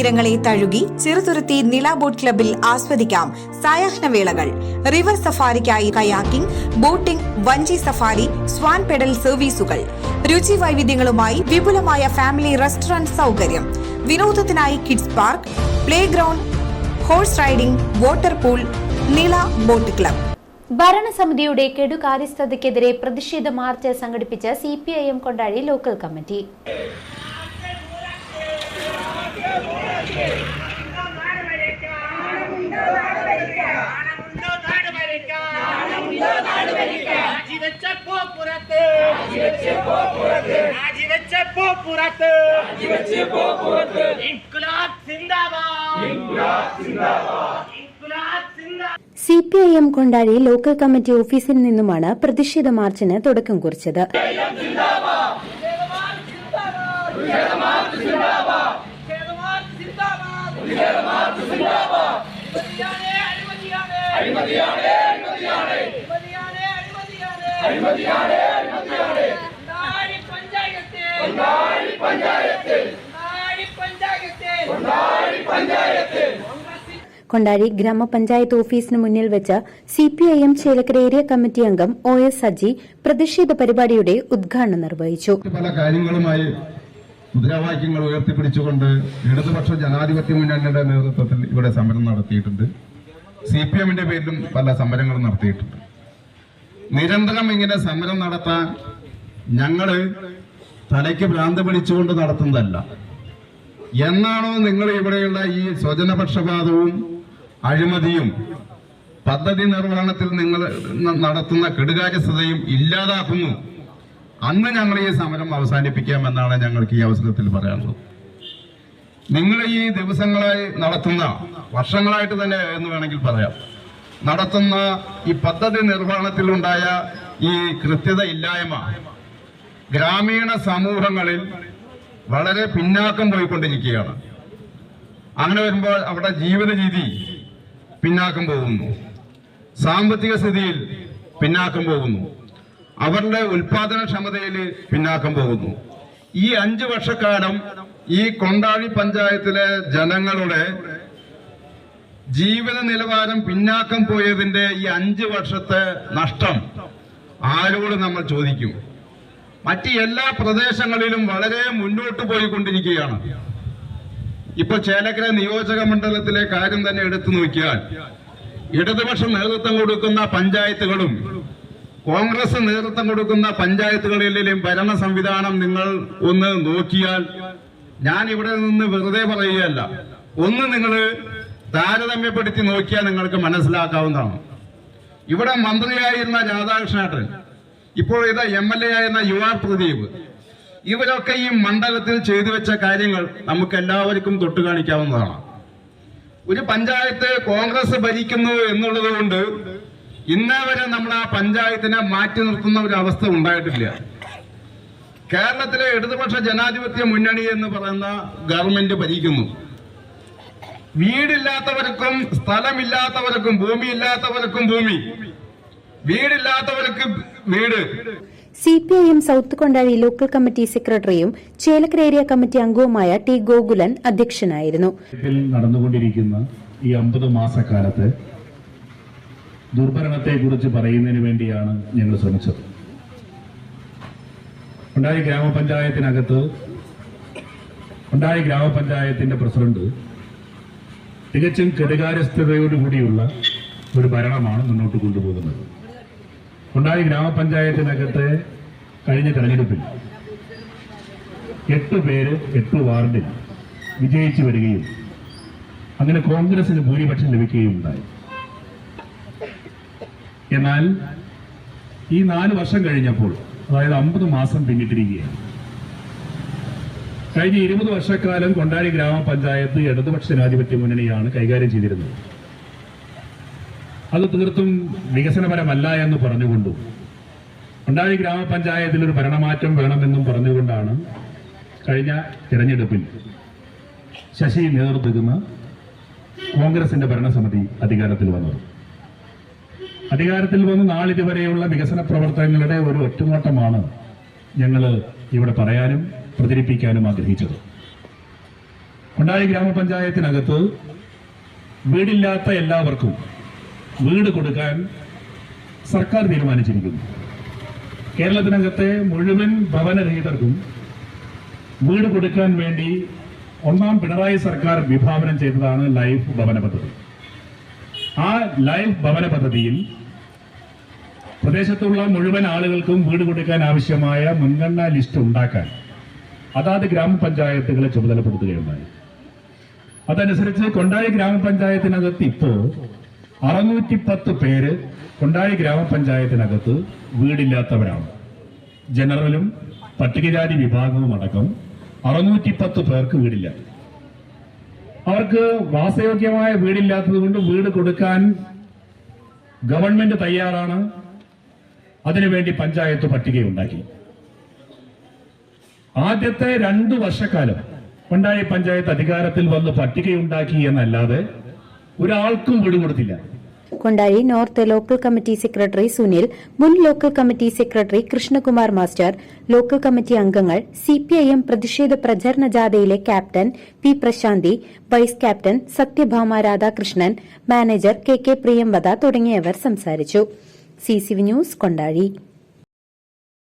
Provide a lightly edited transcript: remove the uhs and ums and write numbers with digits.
തീരങ്ങളെ തഴുകി ചെറുതുരുത്തി നില ബോട്ട് ക്ലബിൽ ആസ്വദിക്കാം സായാഹ്നവേളകൾ. റിവർ സഫാരിക്കായി കയാക്കിംഗ്, ബോട്ടിംഗ്, വഞ്ചി സഫാരി, സ്വാൻ പെഡൽ സർവീസുകൾ. രുചി വൈവിധ്യങ്ങളുമായി വിപുലമായ ഫാമിലി റെസ്റ്റോറന്റ് സൗകര്യം. വിനോദത്തിനായി kids park, play ground, horse riding, water pool. Nila boat club. ഭരണസമിതിയുടെ കെടുകാര്യസ്ഥതയ്ക്കെതിരെ പ്രതിഷേധ മാർച്ച് സംഘടിപ്പിച്ച CPIM Kondazhi local committee. CPIM Kondazhi local committee ഓഫീസിൽ നിന്നുമാണ് പ്രതിഷേധ മാർച്ചിന് തുടക്കം കുറിച്ചത്. കൊണ്ടാഴി ഗ്രാമപഞ്ചായത്ത് ഓഫീസിന് മുന്നിൽ വെച്ച് CPIM ചേലക്കര ഏരിയ കമ്മിറ്റി അംഗം OS സജി പ്രതിഷേധ പരിപാടിയുടെ ഉദ്ഘാടനം നിർവഹിച്ചു. പല കാര്യങ്ങളുമായി മുദ്രാവാക്യങ്ങൾ ഉയർത്തിപ്പിടിച്ചുകൊണ്ട് ഇടതുപക്ഷ ജനാധിപത്യ മുന്നണിയുടെ നേതൃത്വത്തിൽ ഇവിടെ സമരം നടത്തിയിട്ടുണ്ട്. CPMന്റെ പേരിലും പല സമരങ്ങളും നടത്തിയിട്ടുണ്ട്. നിരന്തരം ഇങ്ങനെ സമരം നടത്താൻ ഞങ്ങള് തലയ്ക്ക് ഭ്രാന്ത് പിടിച്ചുകൊണ്ട് നടത്തുന്നതല്ല. എന്നാണോ നിങ്ങൾ ഇവിടെയുള്ള ഈ സ്വജനപക്ഷപാതവും അഴിമതിയും പദ്ധതി നിർവഹണത്തിൽ നിങ്ങൾ നടത്തുന്ന കെടുകാര്യസ്ഥതയും ഇല്ലാതാക്കുന്നു, അന്ന് ഞങ്ങൾ ഈ സമരം അവസാനിപ്പിക്കാമെന്നാണ് ഞങ്ങൾക്ക് ഈ അവസരത്തിൽ പറയാനുള്ളത്. നിങ്ങൾ ഈ ദിവസങ്ങളായി നടത്തുന്ന, വർഷങ്ങളായിട്ട് തന്നെ എന്ന് വേണമെങ്കിൽ പറയാം, നടത്തുന്ന ഈ പദ്ധതി നിർവഹണത്തിലുണ്ടായ ഈ കൃത്യത ഇല്ലായ്മ ഗ്രാമീണ സമൂഹങ്ങളിൽ വളരെ പിന്നാക്കം പോയിക്കൊണ്ടിരിക്കുകയാണ്. അങ്ങനെ വരുമ്പോൾ അവിടെ ജീവിത രീതി പിന്നാക്കം പോകുന്നു, സാമ്പത്തിക സ്ഥിതിയിൽ പിന്നാക്കം പോകുന്നു, അവരുടെ ഉൽപാദനക്ഷമതയിൽ പിന്നാക്കം പോകുന്നു. ഈ 5 വർഷക്കാലം ഈ കൊണ്ടാഴി പഞ്ചായത്തിലെ ജനങ്ങളുടെ ജീവിത നിലവാരം പിന്നാക്കം പോയതിന്റെ ഈ 5 വർഷത്തെ നഷ്ടം ആരോട് നമ്മൾ ചോദിക്കും? മറ്റ് എല്ലാ പ്രദേശങ്ങളിലും വളരെ മുന്നോട്ട് പോയിക്കൊണ്ടിരിക്കുകയാണ്. ഇപ്പൊ ചേലക്കര നിയോജക മണ്ഡലത്തിലെ കാര്യം തന്നെ എടുത്തു നോക്കിയാൽ ഇടതുപക്ഷം നേതൃത്വം കൊടുക്കുന്ന പഞ്ചായത്തുകളും കോൺഗ്രസ് നേതൃത്വം കൊടുക്കുന്ന പഞ്ചായത്തുകളിലെയും ഭരണ സംവിധാനം നിങ്ങൾ ഒന്ന് നോക്കിയാൽ, ഞാൻ ഇവിടെ നിന്ന് വെറുതെ പറയുകയല്ല, ഒന്ന് നിങ്ങൾ താരതമ്യപ്പെടുത്തി നോക്കിയാൽ നിങ്ങൾക്ക് മനസ്സിലാക്കാവുന്നതാണ്. ഇവിടെ മന്ത്രിയായിരുന്ന രാധാകൃഷ്ണേട്ടൻ, ഇപ്പോൾ ഇത് MLA ആയിരുന്ന UR പ്രദീപ്, ഇവരൊക്കെ ഈ മണ്ഡലത്തിൽ ചെയ്തു വെച്ച കാര്യങ്ങൾ നമുക്ക് എല്ലാവർക്കും തൊട്ടു കാണിക്കാവുന്നതാണ്. ഒരു പഞ്ചായത്ത് കോൺഗ്രസ് ഭരിക്കുന്നു എന്നുള്ളത് കൊണ്ട് ഇന്നേ വരെ നമ്മൾ ആ പഞ്ചായത്തിനെ മാറ്റി നിർത്തുന്ന ഒരു അവസ്ഥ ഉണ്ടായിട്ടില്ല. കേരളത്തിലെ ഇടതുപക്ഷ ജനാധിപത്യ മുന്നണി എന്ന് പറയുന്ന ഗവൺമെന്റ് ഭരിക്കുന്നു. വീടില്ലാത്തവർക്കും സ്ഥലമില്ലാത്തവർക്കും ഭൂമിയില്ലാത്തവർക്കും ഭൂമി, വീടില്ലാത്തവർക്ക് വീട്. CPIM south Kondazhi local committee സെക്രട്ടറിയും ചേലക്കര ഏരിയ കമ്മിറ്റി അംഗവുമായ T ഗോകുലൻ അധ്യക്ഷനായിരുന്നു. നടന്നുകൊണ്ടിരിക്കുന്ന ഈ 50 മാസക്കാലത്ത് ദുർഭരണത്തെ കുറിച്ച് പറയുന്നതിന് വേണ്ടിയാണ് ഞങ്ങൾ ശ്രമിച്ചത്. കൊണ്ടാഴി ഗ്രാമപഞ്ചായത്തിനകത്ത് കൊണ്ടാഴി ഗ്രാമപഞ്ചായത്തിന്റെ പ്രസിഡന്റ് തികച്ചും കെടുകാര്യസ്ഥതയോടുകൂടിയുള്ള ഒരു ഭരണമാണ് മുന്നോട്ട് കൊണ്ടുപോകുന്നത്. കൊണ്ടാഴി ഗ്രാമപഞ്ചായത്തിനകത്തെ കഴിഞ്ഞ തെരഞ്ഞെടുപ്പിൽ 8 പേര് 8 വാർഡിൽ വിജയിച്ചു വരികയും അങ്ങനെ കോൺഗ്രസിന് ഭൂരിപക്ഷം ലഭിക്കുകയും ഉണ്ടായി. എന്നാൽ ഈ 4 വർഷം കഴിഞ്ഞപ്പോൾ, അതായത് 50 മാസം പിന്നിട്ടിരിക്കുകയാണ്. കഴിഞ്ഞ 20 വർഷക്കാലം കൊണ്ടാഴി ഗ്രാമപഞ്ചായത്ത് ഇടതുപക്ഷ ജനാധിപത്യ മുന്നണിയാണ് കൈകാര്യം ചെയ്തിരുന്നത്. അത് തീർത്തും വികസനപരമല്ല എന്ന് പറഞ്ഞുകൊണ്ടും കൊണ്ടാഴി ഗ്രാമപഞ്ചായത്തിൽ ഒരു ഭരണമാറ്റം വേണമെന്നും പറഞ്ഞുകൊണ്ടാണ് കഴിഞ്ഞ തിരഞ്ഞെടുപ്പിൽ ശശി നേതൃത്വം കോൺഗ്രസിന്റെ ഭരണസമിതി അധികാരത്തിൽ വന്നത്. അധികാരത്തിൽ വന്ന് നാളിതുവരെയുള്ള വികസന പ്രവർത്തനങ്ങളുടെ ഒരു ഒറ്റനോട്ടമാണ് ഞങ്ങൾ ഇവിടെ പറയാനും പ്രചരിപ്പിക്കാനും ആഗ്രഹിച്ചത്. കൊണ്ടാഴി ഗ്രാമപഞ്ചായത്തിനകത്ത് വീടില്ലാത്ത എല്ലാവർക്കും വീട് കൊടുക്കാൻ സർക്കാർ തീരുമാനിച്ചിരിക്കുന്നു. കേരളത്തിനകത്തെ മുഴുവൻ ഭവനരഹിതർക്കും വീട് കൊടുക്കാൻ വേണ്ടി ഒന്നാം പിണറായി സർക്കാർ വിഭാവനം ചെയ്തതാണ് ലൈഫ് ഭവന പദ്ധതി. ആ ലൈഫ് ഭവന പദ്ധതിയിൽ പ്രദേശത്തുള്ള മുഴുവൻ ആളുകൾക്കും വീട് കൊടുക്കാൻ ആവശ്യമായ മുൻഗണനാ ലിസ്റ്റ് ഉണ്ടാക്കാൻ അതാത് ഗ്രാമപഞ്ചായത്തുകളെ ചുമതലപ്പെടുത്തുകയുണ്ടായി. അതനുസരിച്ച് കൊണ്ടാഴി ഗ്രാമപഞ്ചായത്തിനകത്ത് ഇപ്പോൾ 610 പേര് കൊണ്ടാഴി ഗ്രാമപഞ്ചായത്തിനകത്ത് വീടില്ലാത്തവരാണ്. ജനറലും പട്ടികജാതി വിഭാഗവും അടക്കം 610 പേർക്ക് വീടില്ല. അവർക്ക് വാസയോഗ്യമായ വീടില്ലാത്തത് കൊണ്ട് വീട് കൊടുക്കാൻ ഗവൺമെന്റ് തയ്യാറാണ്. അതിനുവേണ്ടി പഞ്ചായത്ത് പട്ടികയുണ്ടാക്കി. ആദ്യത്തെ 2 വർഷക്കാലം കൊണ്ടാഴി പഞ്ചായത്ത് അധികാരത്തിൽ വന്ന് പട്ടികയുണ്ടാക്കി എന്നല്ലാതെ ഒരാൾക്കും വീട് കൊടുത്തില്ല. Kondazhi north local committee secretary Sunil, മുൻ local committee secretary Krishnakumar master, local committee അംഗങ്ങൾ, സിപിഐഎം പ്രതിഷേധ പ്രചരണ ജാഥയിലെ captain P Prashanthi, vice captain Sathyabhama Radhakrishnan, manager K Priyamvada തുടങ്ങിയവർ സംസാരിച്ചു. CCV news Kondazhy.